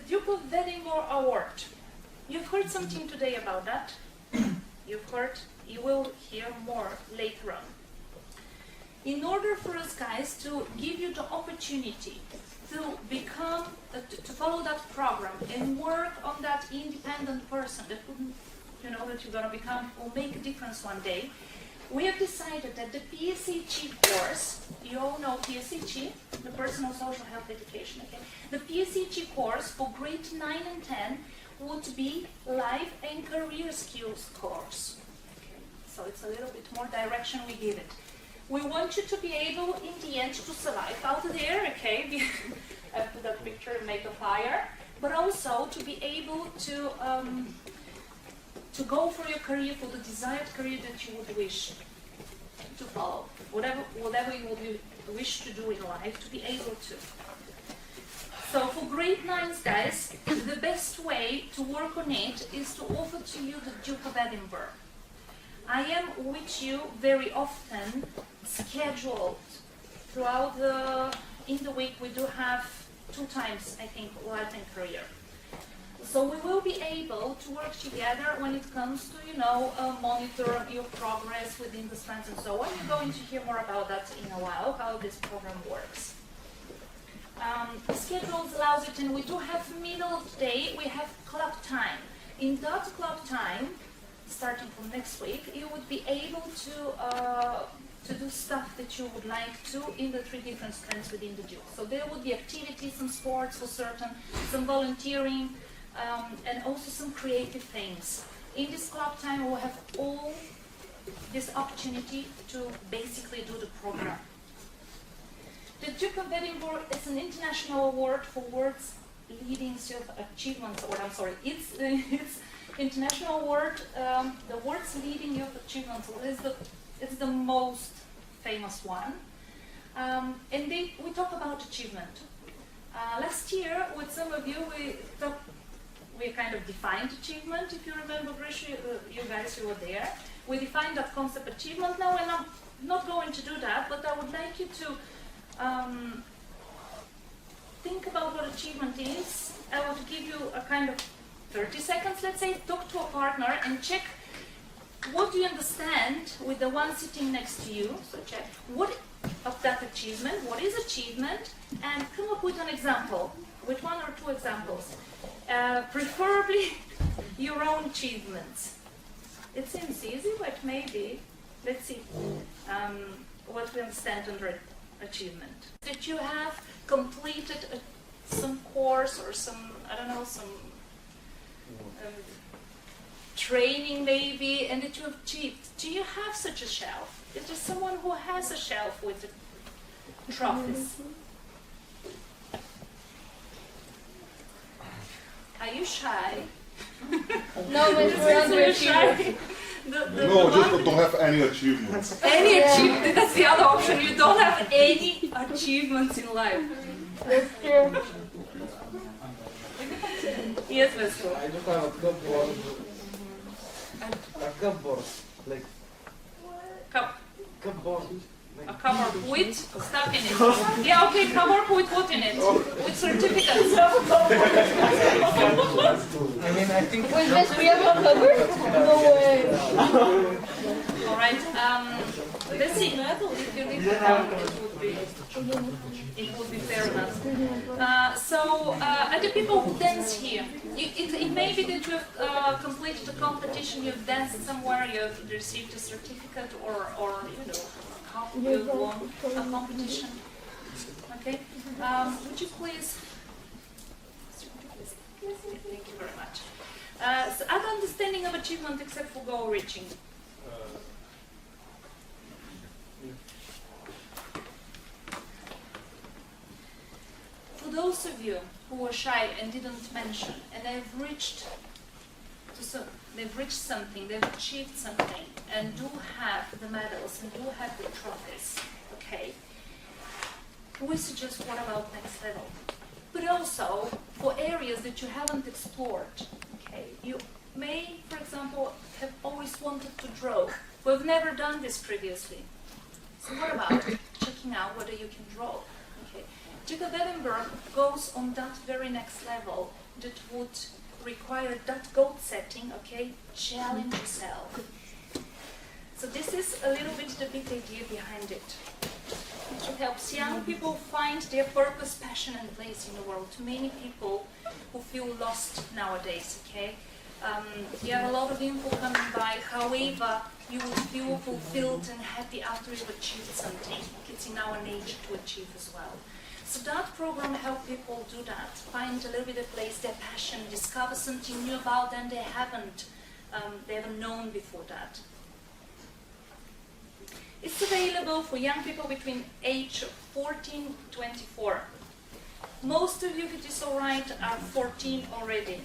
Duke of Edinburgh Award. You've heard something today about that. You've heard, you will hear more later on. In order for us guys to give you the opportunity to become, to follow that program and work on that independent person that wouldn't, you know, that you're going to become, will make a difference one day, we have decided that the PSHE course, you all know PSHE, the Personal Social Health Education, okay? The PSHE course for grade 9 and 10 would be Life and Career Skills course. Okay. So it's a little bit more direction we give it. We want you to be able, in the end, to survive out there, okay? I put that picture and make a fire, but also to be able to go for your career, for the desired career that you would wish to follow, whatever you would wish to do in life, to be able to. So for grade 9s, guys, the best way to work on it is to offer to you the Duke of Edinburgh. I am with you very often, scheduled throughout in the week. We do have 2 times, I think, life and career. So we will be able to work together when it comes to, you know, monitor your progress within the strands and so on. You're going to hear more about that in a while, how this program works. The schedules allows it, and we do have middle of the day, we have club time. In that club time, starting from next week, you would be able to do stuff that you would like to in the 3 different strands within the Duke. So there would be activities, some sports for certain, some volunteering, and also some creative things. In this club time, we'll have all this opportunity to basically do the program. The Duke of Edinburgh is an international award for world's leading achievements, or I'm sorry, it's international award, the world's leading youth achievements is the most famous one. And we talk about achievement. Last year, with some of you, we kind of defined achievement. If you remember, Grisha, you guys who were there, we defined that concept achievement now, and I'm not going to do that, but I would like you to think about what achievement is. I want to give you a kind of 30 seconds, let's say, talk to a partner and check what do you understand with the one sitting next to you. So check what of that achievement, what is achievement, and come up with an example, with 1 or 2 examples. Preferably your own achievements. It seems easy, but maybe, let's see what we understand under achievement. That you have completed some course or some, I don't know, some training maybe, and that you have achieved. Do you have such a shelf? Is there someone who has a shelf with the trophies? Are you shy? No, but we're underachievers. No, just don't have any achievements. Any achievement, that's the other option. You don't have any achievements in life. That's true. Yes, Vesco. I just have a cupboard. A cupboard. Like cupboard. A cupboard with stuff in it. Yeah, okay, cupboard with what in it? With certificates. I mean, I think. Wait, Ves, we have a cupboard? No way. Alright, let's see. If you leave it down, it would be fair enough. So, are the people who dance here? It may be that you have completed a competition, you've danced somewhere, you've received a certificate, or you know, you've won a competition. Okay? Would you please? Thank you very much. So other understanding of achievement except for goal reaching? For those of you who were shy and didn't mention, and they've reached something, they've achieved something, and do have the medals and do have the trophies, okay, we suggest what about next level? But also for areas that you haven't explored, okay, you may, for example, have always wanted to draw. We've never done this previously. So what about checking out whether you can draw? Okay. Duke of Edinburgh goes on that very next level that would require that goal setting, okay? Challenge yourself. So this is a little bit the big idea behind it. It helps young people find their purpose, passion and place in the world. Many people who feel lost nowadays, okay? You have a lot of info coming by, however, you will feel fulfilled and happy after you've achieved something. It's in our nature to achieve as well. So that program helps people do that, find a little bit of place, their passion, discover something new about them they haven't known before that. It's available for young people between age 14 to 24. Most of you, if it is alright, are 14 already.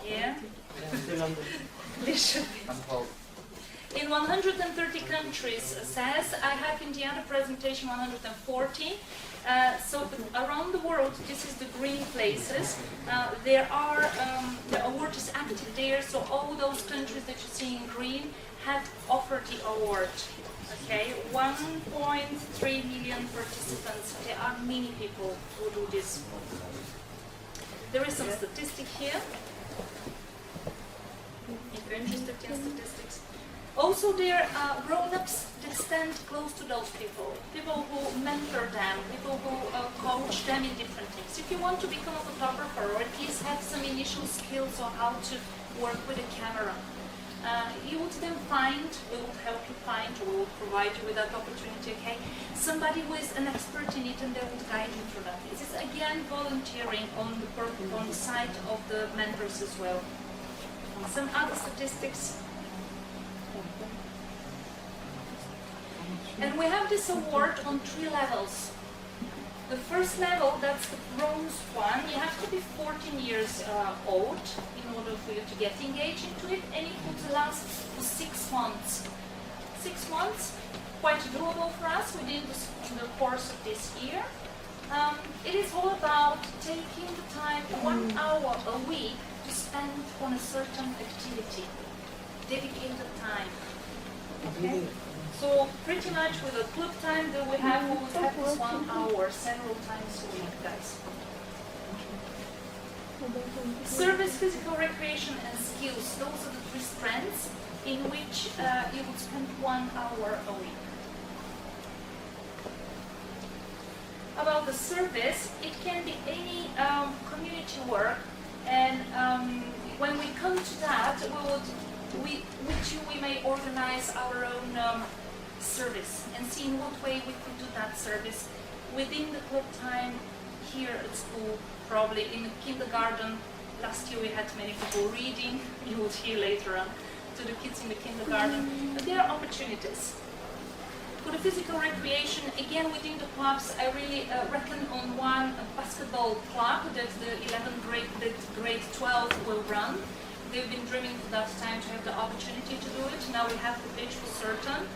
Yeah? They should be. In 130 countries, says, I have in the other presentation 140. So around the world, this is the green places. There are, the award is active there, so all those countries that you see in green have offered the award. Okay, 1.3 million participants. There are many people who do this. There is some statistic here, if you're interested in statistics. Also, there are grown-ups that stand close to those people who mentor them, people who coach them in different things. If you want to become a photographer or at least have some initial skills on how to work with a camera, you would then find, we will help you find, or we will provide you with that opportunity, okay? Somebody who is an expert in it and they will guide you through that. This is again volunteering on the side of the mentors as well. Some other statistics. And we have this award on 3 levels. The first level, that's the bronze one. You have to be 14 years old in order for you to get engaged into it, and it would last for 6 months. 6 months, quite doable for us within the course of this year. It is all about taking the time, 1 hour a week, to spend on a certain activity. Dedicated time. Okay? So pretty much with a club time that we will have this 1 hour several times a week, guys. Service, physical recreation and skills. Those are the 3 strands in which you would spend 1 hour a week. About the service, it can be any community work, and when we come to that, we may organize our own service and see in what way we could do that service within the club time here at school, probably in the kindergarten. Last year we had many people reading, you will hear later on, to the kids in the kindergarten. But there are opportunities. For the physical recreation, again within the clubs, I really reckon on one basketball club that the 11th grade, that grade 12 will run. They've been dreaming for that time to have the opportunity to do it. Now we have the pitch for certain.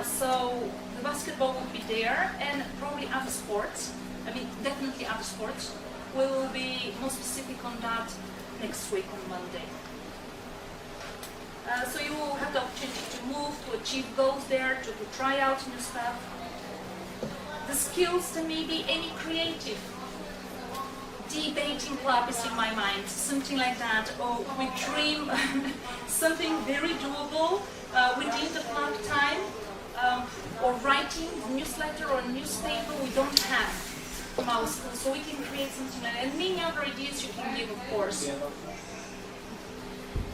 So the basketball will be there, and probably other sports. I mean, definitely other sports. We will be more specific on that next week on Monday. So you will have the opportunity to move, to achieve goals there, to try out new stuff. The skills, then maybe any creative. Debating club is in my mind, something like that. Or we dream something very doable within the club time. Or writing a newsletter or a newspaper we don't have from our school, so we can create something like that. And many other ideas you can give, of course.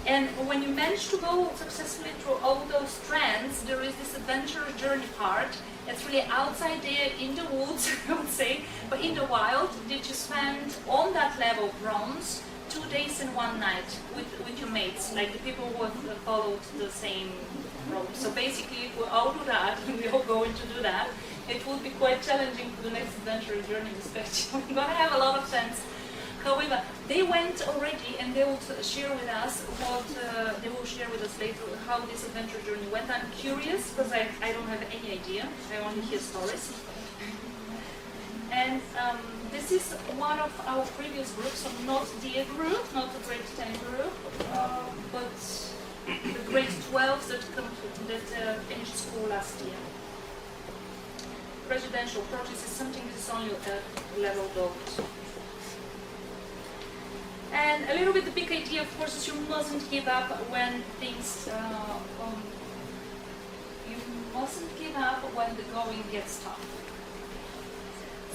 And when you manage to go successfully through all those strands, there is this adventure journey part. It's really outside there in the woods, I would say, but in the wild, that you spend on that level bronze 2 days and 1 night with your mates, like the people who have followed the same road. So basically, if we all do that, and we all going to do that, it will be quite challenging for the next adventure journey, especially. We're going to have a lot of sense. However, they went already, and they will share with us what they will share with us later how this adventure journey went. I'm curious because I don't have any idea. I only hear stories. And this is one of our previous groups, so not the group, not the grade 10 group, but the grade 12s that finished school last year. residential projects is something that is only leveled out. And a little bit the big idea, of course, is you mustn't give up when things, you mustn't give up when the going gets tough.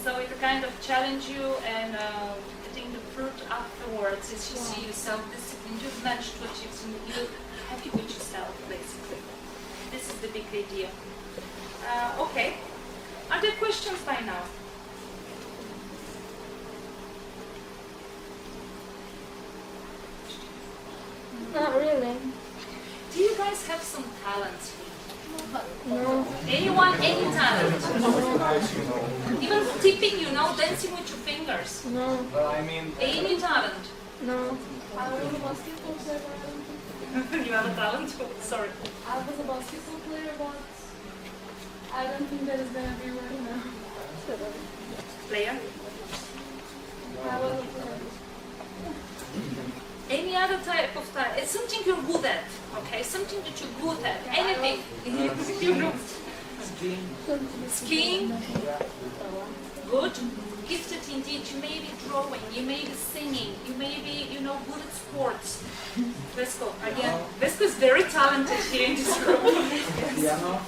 So it kind of challenge you, and I think the fruit afterwards is you see yourself disciplined, you've managed to achieve something, you're happy with yourself, basically. This is the big idea. Okay, are there questions by now? Not really. Do you guys have some talents? No. Anyone, any talent? Even tipping, dancing with your fingers. No. I mean, Any talent? No. I was a basketball player, but I don't think You have a talent? Sorry. I was a basketball player, but I don't think that is gonna be right now. Player? I was a player. Any other type of talent? It's something you're good at, okay? Something that you're good at. Anything. You know. Skiing? Good. Gifted indeed. You may be drawing, you may be singing, you may be, good at sports. Vesco, again. Vesco is very talented here in this group. piano?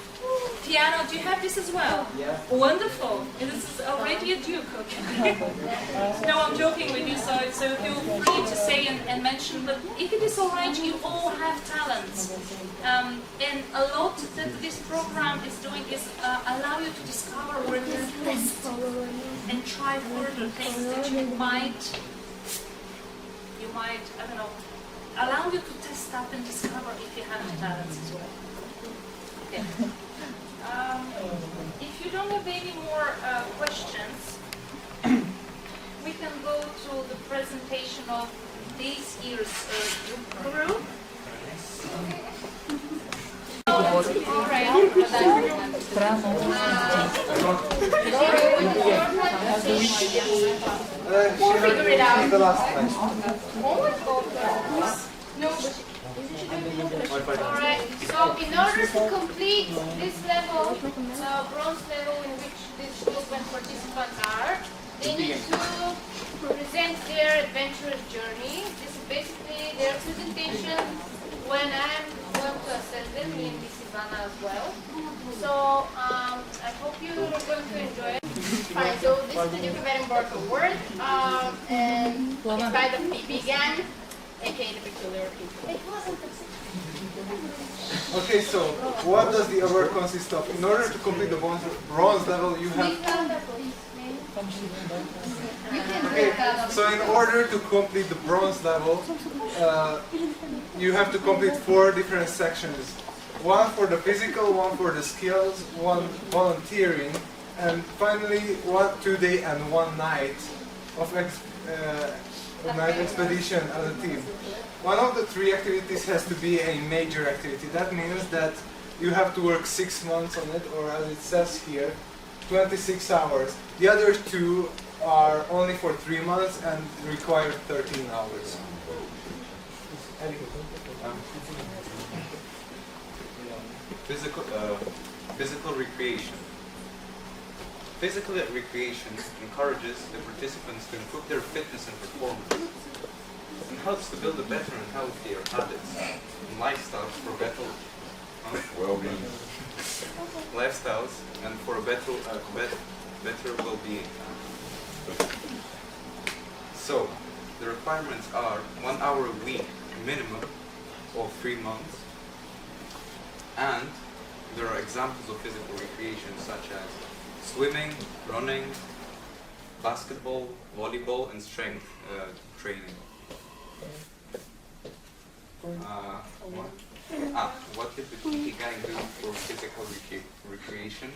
Piano, do you have this as well? Yeah. Wonderful. And this is already a Duke, okay? No, I'm joking with you, so feel free to say and mention, but if it is alright, you all have talents. And a lot that this program is doing is allow you to discover where you test and try further things that you might, I don't know, allow you to test out and discover if you have talents as well. Okay. If you don't have any more questions, we can go to the presentation of this year's group. We'll figure it out. The last one. Alright, so in order to complete this level, bronze level in which these children participants are, they need to present their adventurous journey. This is basically their presentation when I'm going to assess them, me and Miss Ivana as well. So I hope you're going to enjoy it. Fine, so this is the Duke of Edinburgh Award, and it's by the BB Gang, aka the Peculiar People. Okay, so what does the award consist of? In order to complete the bronze level, you have... Okay, so in order to complete the bronze level, you have to complete 4 different sections. One for the physical, one for the skills, one volunteering, and finally 1 2-day and 1 night of expedition as a team. One of the 3 activities has to be a major activity. That means that you have to work 6 months on it, or as it says here, 26 hours. The other 2 are only for 3 months and require 13 hours. Physical recreation. Physical recreation encourages the participants to improve their fitness and performance, and helps to build a better and healthier habits and lifestyles for better well-being. Better well-being. So, the requirements are 1 hour a week minimum of 3 months, and there are examples of physical recreation such as swimming, running, basketball, volleyball, and strength training. What did the PT gang do for physical recreation?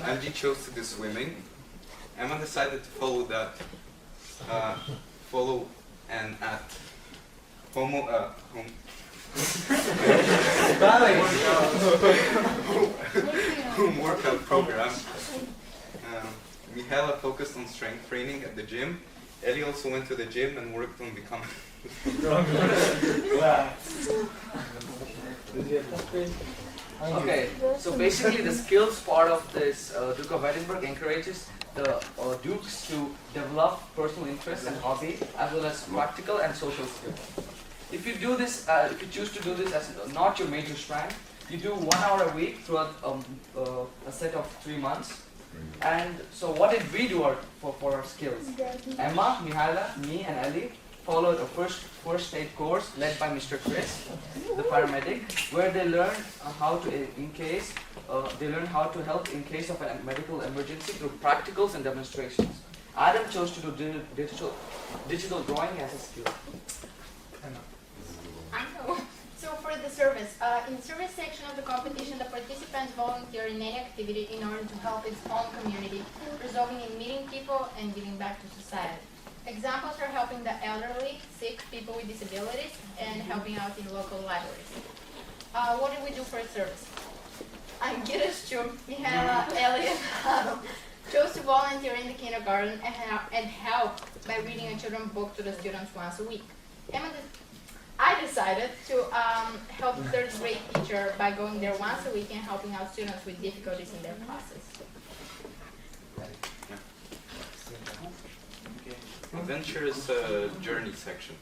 Angie chose to do swimming. Emma decided to follow that. And at home workout program. Mihaela focused on strength training at the gym, Ellie also went to the gym and worked on becoming. Okay, so basically the skills part of this Duke of Edinburgh encourages the Dukes to develop personal interests and hobby as well as practical and social skills. If you do this, if you choose to do this as not your major strength, you do 1 hour a week throughout a set of 3 months. And so what did we do for our skills? Emma, Mihaela, me and Ellie followed a first aid course led by Mr. Chris, the paramedic, where they learned how to how to help in case of a medical emergency through practicals and demonstrations. Adam chose to do digital drawing as a skill. I know. So for the service, in the service section of the competition, the participants volunteer in any activity in order to help its own community, resulting in meeting people and giving back to society. Examples are helping the elderly, sick, people with disabilities, and helping out in local libraries. What did we do for a service? Angira, Stu, Mihaela, Ellie, and Adam chose to volunteer in the kindergarten and help by reading a children's book to the students once a week. I decided to help the third grade teacher by going there once a week and helping out students with difficulties in their classes. Adventurous journey section.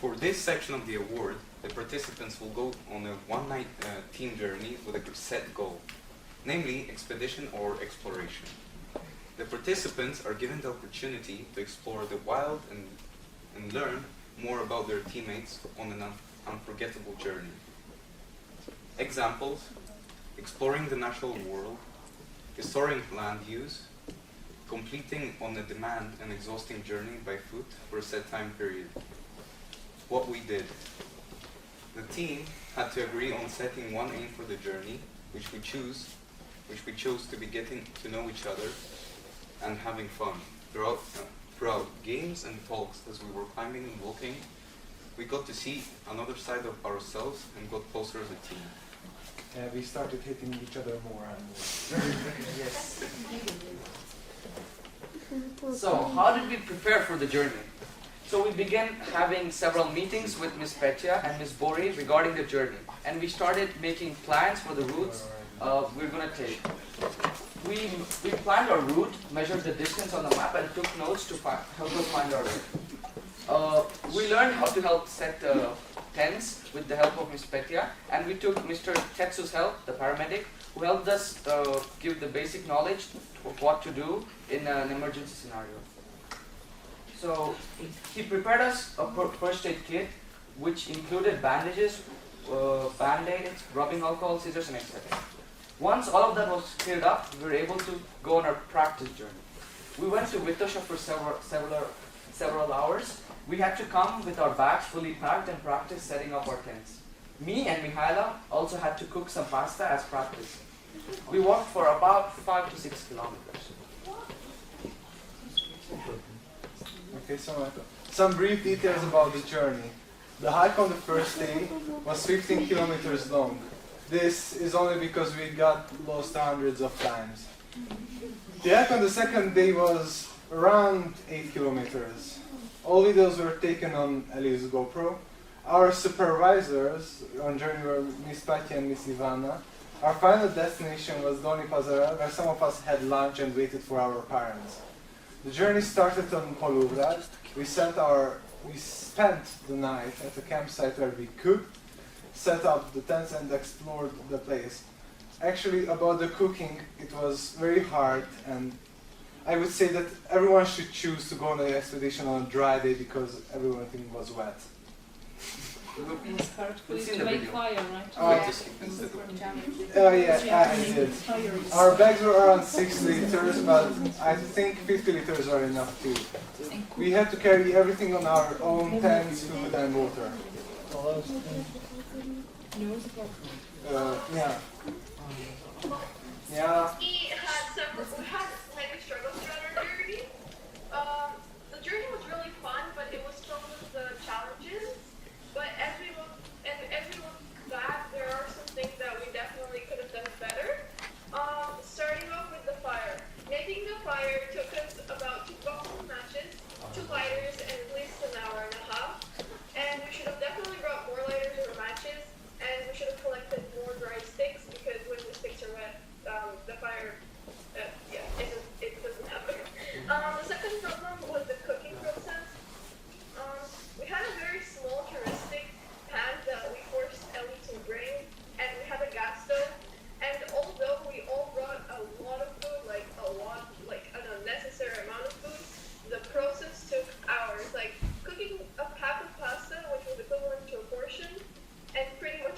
For this section of the award, the participants will go on a one-night team journey with a set goal, namely expedition or exploration. The participants are given the opportunity to explore the wild and learn more about their teammates on an unforgettable journey. Examples: exploring the natural world, historic land use, completing on a demand and exhausting journey by foot for a set time period. What we did. The team had to agree on setting one aim for the journey, which we chose to be getting to know each other and having fun. Throughout games and talks as we were climbing and walking, we got to see another side of ourselves and got closer as a team. We started hitting each other more and more. Yes. So, how did we prepare for the journey? So we began having several meetings with Ms. Petya and Ms. Bori regarding the journey, and we started making plans for the routes we're going to take. We planned our route, measured the distance on the map, and took notes to help us find our route. We learned how to help set tents with the help of Ms. Petya, and we took Mr. Tetsu's help, the paramedic, who helped us give the basic knowledge of what to do in an emergency scenario. So he prepared us a first aid kit, which included bandages, band-aids, rubbing alcohol, scissors, and etc. Once all of that was cleared up, we were able to go on our practice journey. We went to Vitosha for several hours. We had to come with our bags fully packed and practice setting up our tents. Me and Mihaela also had to cook some pasta as practice. We walked for about 5 to 6 kilometers. Okay, so some brief details about the journey. The hike on the first day was 15 kilometers long. This is only because we got lost hundreds of times. The hike on the second day was around 8 kilometers. All videos were taken on Ellie's GoPro. Our supervisors on journey were Miss Patya and Miss Ivana. Our final destination was Doni Pazara, where some of us had lunch and waited for our parents. The journey started on Poluvrad. We spent the night at a campsite where we cooked, set up the tents and explored the place. Actually, about the cooking, it was very hard, and I would say that everyone should choose to go on the expedition on a dry day because everything was wet. It's hard for you It's in to the make video. fire, right? Oh yeah, I did. Our bags were around 6 liters, but I think 50 liters are enough too. We had to carry everything on our own: tents, food, and water. Yeah. Yeah. We had like struggles throughout our journey. The journey was really fun, but it was filled with the challenges. But as we look back, there are some things that we definitely could have done better. Starting off with the fire. Making the fire took us about 2 hours.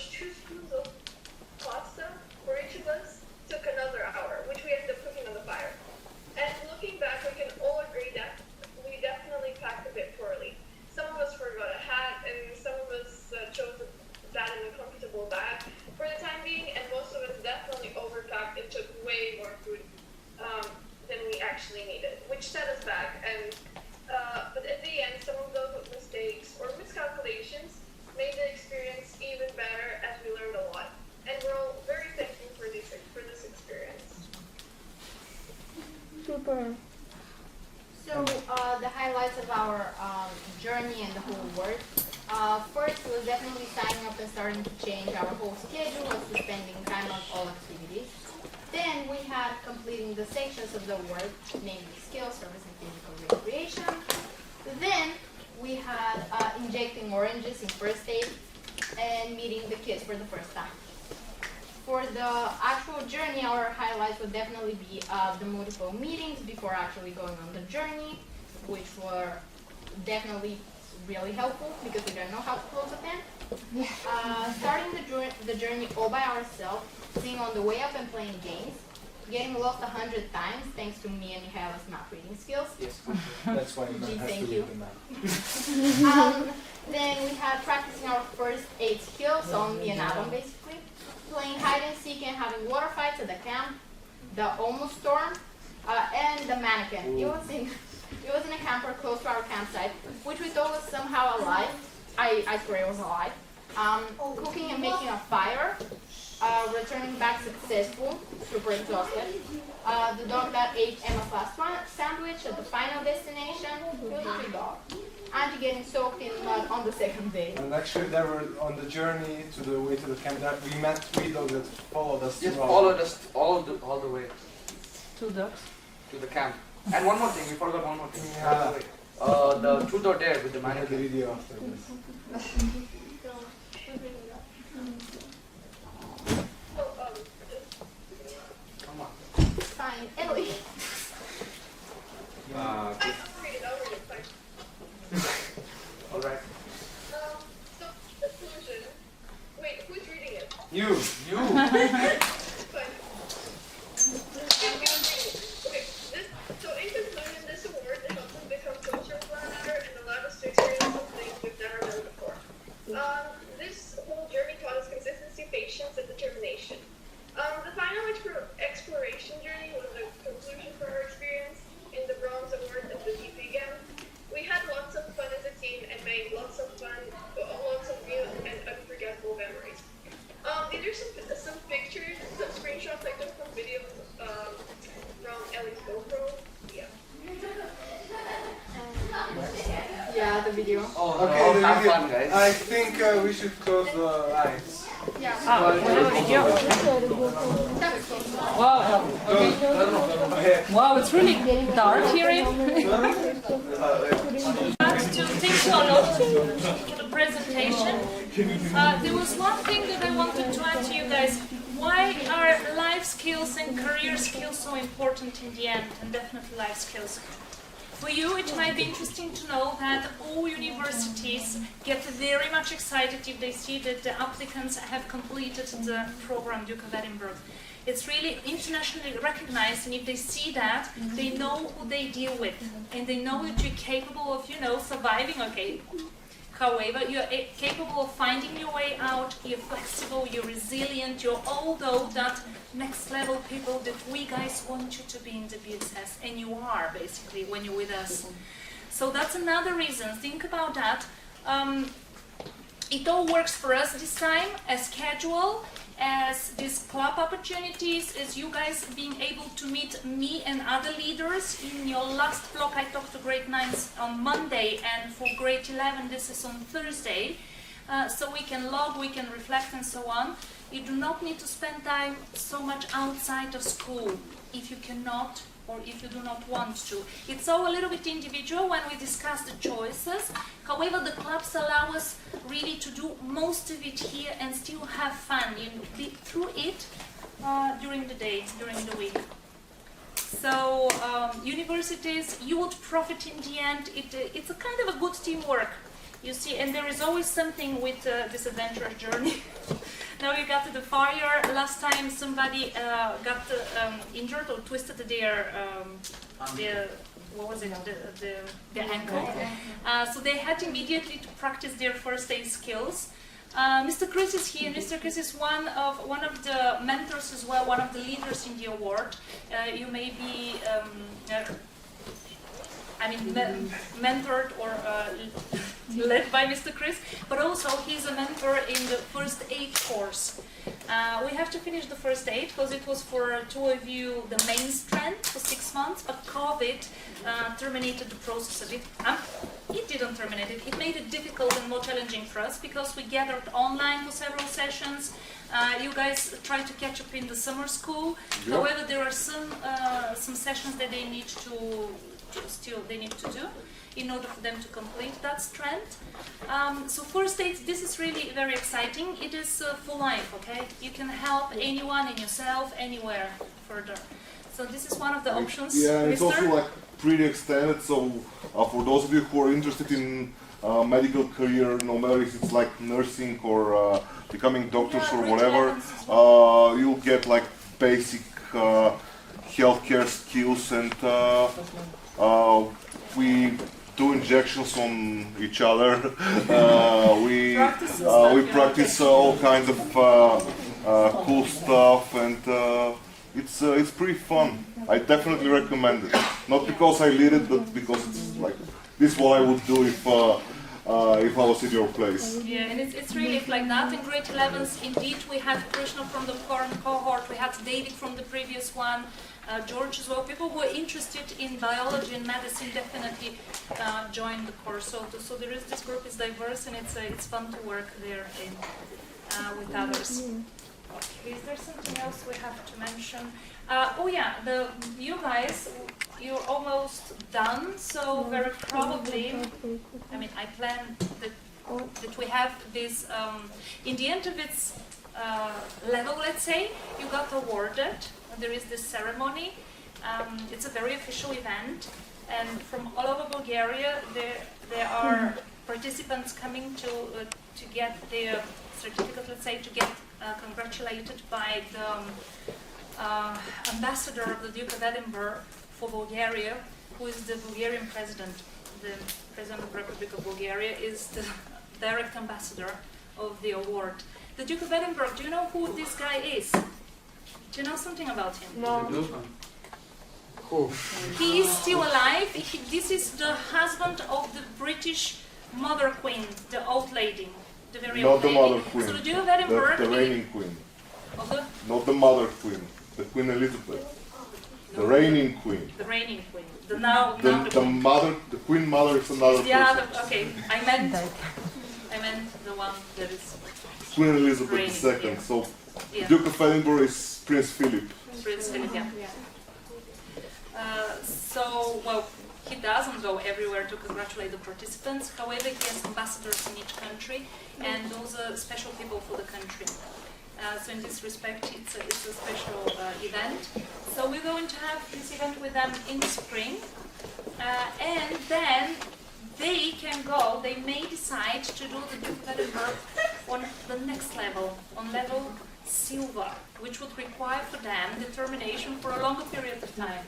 which 2 spoons of pasta for each of us took another hour, which we ended up cooking on the fire. And looking back, we can all agree that we definitely packed a bit poorly. Some of us forgot a hat, and some of us chose a bad and uncomfortable bag for the time being, and most of us definitely overpacked and took way more food than we actually needed, which set us back. And but at the end, some of those mistakes or miscalculations made the experience even better, as we learned a lot. And we're all very thankful for this experience. Super. So the highlights of our journey and the whole work. First was definitely signing up and starting to change our whole schedule and spending time on all activities. Then we had completing the sections of the work, namely skills, service, and physical recreation. Then we had injecting oranges in first aid and meeting the kids for the first time. For the actual journey, our highlights would definitely be the multiple meetings before actually going on the journey, which were definitely really helpful because we don't know how to close a pen. Starting the journey all by ourselves, sitting on the way up and playing games, getting lost 100 times thanks to me and Mihaela's map reading skills. Yes. That's why you don't have Thank to you. read the map. Then we had practicing our first aid skills on me and Adam basically, playing hide and seek and having water fights at the camp, the almost storm, and the mannequin. It was in a camper close to our campsite, which we thought was somehow alive. I swear it was alive. Cooking and making a fire, returning back successful, super exhausted. The dog that ate Emma's last sandwich at the final destination, it was a good dog. And getting soaked in mud on the second day. And actually, they were on the journey to the way to the camp. That we met 3 dogs that followed us. Yes, throughout. followed us all the way 2 dogs. to the camp. And one more thing, we forgot one more thing. Yeah. The truth or dare with the I had the mannequin. video after this. Come on. Fine, Emily. I have to read it over if I All right. So, conclusion. Wait, who's reading it? You. Fine. Okay, so in conclusion, this award helped us become closer to one another and allowed us to experience some things we've never done before. This whole journey taught us consistency, patience, and determination. The final exploration journey was a conclusion for our experience in the Bronze Award and the GP game. We had lots of fun as a team and made lots of new and unforgettable memories. These are some pictures, some screenshots I took from videos from Ellie's GoPro. Yeah. Yeah, the video. Oh, Okay, the have video. fun, guys. I think we should close the lights. Yeah. Wow, it's really dark here. To think a lot for the presentation. There was one thing that I wanted to add to you guys. Why are life skills and career skills so important in the end, and definitely life skills? For you, it might be interesting to know that all universities get very much excited if they see that the applicants have completed the program Duke of Edinburgh. It's really internationally recognized, and if they see that, they know who they deal with, and they know that you're capable of, surviving, okay. However, you're capable of finding your way out, you're flexible, you're resilient, you're all that next level people that we guys want you to be in the BSS, and you are basically when you're with us. So that's another reason, think about that. It all works for us this time as casual, as these club opportunities, as you guys being able to meet me and other leaders. In your last block I talked to grade 9s on Monday, and for grade 11 this is on Thursday. So we can log, we can reflect and so on. You do not need to spend time so much outside of school if you cannot or if you do not want to. It's all a little bit individual when we discuss the choices. However, the clubs allow us really to do most of it here and still have fun through it during the day, during the week. So universities, you would profit in the end. It's a kind of a good teamwork. You see, and there is always something with this adventurous journey. Now we got to the fire. Last time somebody got injured or twisted their what was it? The ankle. So they had immediately to practice their first aid skills. Mr. Chris is here. Mr. Chris is one of the mentors as well, one of the leaders in the award. You may be, mentored or led by Mr. Chris, but also he's a mentor in the first aid course. We have to finish the first aid because it was for two of you the main strand for 6 months, but COVID terminated the process of it. It didn't terminate it. It made it difficult and more challenging for us because we gathered online for several sessions. You guys tried to catch up in the summer school. Yeah. However, there are some sessions that they need to do in order for them to complete that strand. So first aid, this is really very exciting. It is for life, okay? You can help anyone and yourself anywhere further. So this is one of the options. Yeah, and it's Mister? also like pretty extended. So for those of you who are interested in medical career, no matter if it's like nursing or becoming doctors or whatever, you'll get like basic healthcare skills, and we do injections on each other. We practice all kinds of cool stuff, and it's pretty fun. I definitely recommend it. Not because I lead it, but because it's like this is what I would do if I was in your place. Yeah, and it's really like that. In grade 11s, indeed, we had Krishna from the current cohort, we had David from the previous one, George as well. People who are interested in biology and medicine definitely join the course. So there is, this group is diverse, and it's fun to work there with others. Okay, is there something else we have to mention? Oh yeah, you guys, you're almost done, so very probably, I plan that we have this, in the end of its level, let's say, you got awarded, there is this ceremony, it's a very official event, and from all over Bulgaria, there are participants coming to get their certificate, let's say, to get congratulated by the ambassador of the Duke of Edinburgh for Bulgaria, who is the Bulgarian president. The president of the Republic of Bulgaria is the direct ambassador of the award. The Duke of Edinburgh, do you know who this guy is? Do you know something about him? No. He is still alive. This is the husband of the British mother queen, the old lady. The very old Not the lady. mother queen. So the Duke of Edinburgh, The reigning queen. of the Not the mother queen. The Queen Elizabeth. The reigning queen. the reigning queen. The queen mother is another person. Okay, I meant the one that is Queen Elizabeth reigning, II. yeah. So Yeah. Duke of Edinburgh is Prince Philip. Prince Philip, yeah. Well, he doesn't go everywhere to congratulate the participants. However, he has ambassadors in each country, and those are special people for the country. So in this respect, it's a special event. So we're going to have this event with them in the spring, and then they can go. They may decide to do the Duke of Edinburgh on the next level, on level silver, which would require for them determination for a longer period of time.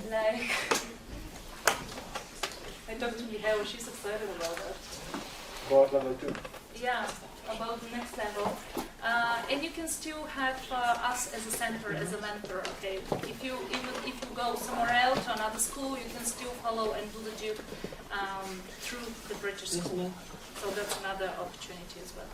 Like, I talked to Mihail, she's excited about that. About level 2. Yeah, about the next level. And you can still have us as a center, as a mentor, okay? If you go somewhere else to another school, you can still follow and do the Duke through the British school. So that's another opportunity as well.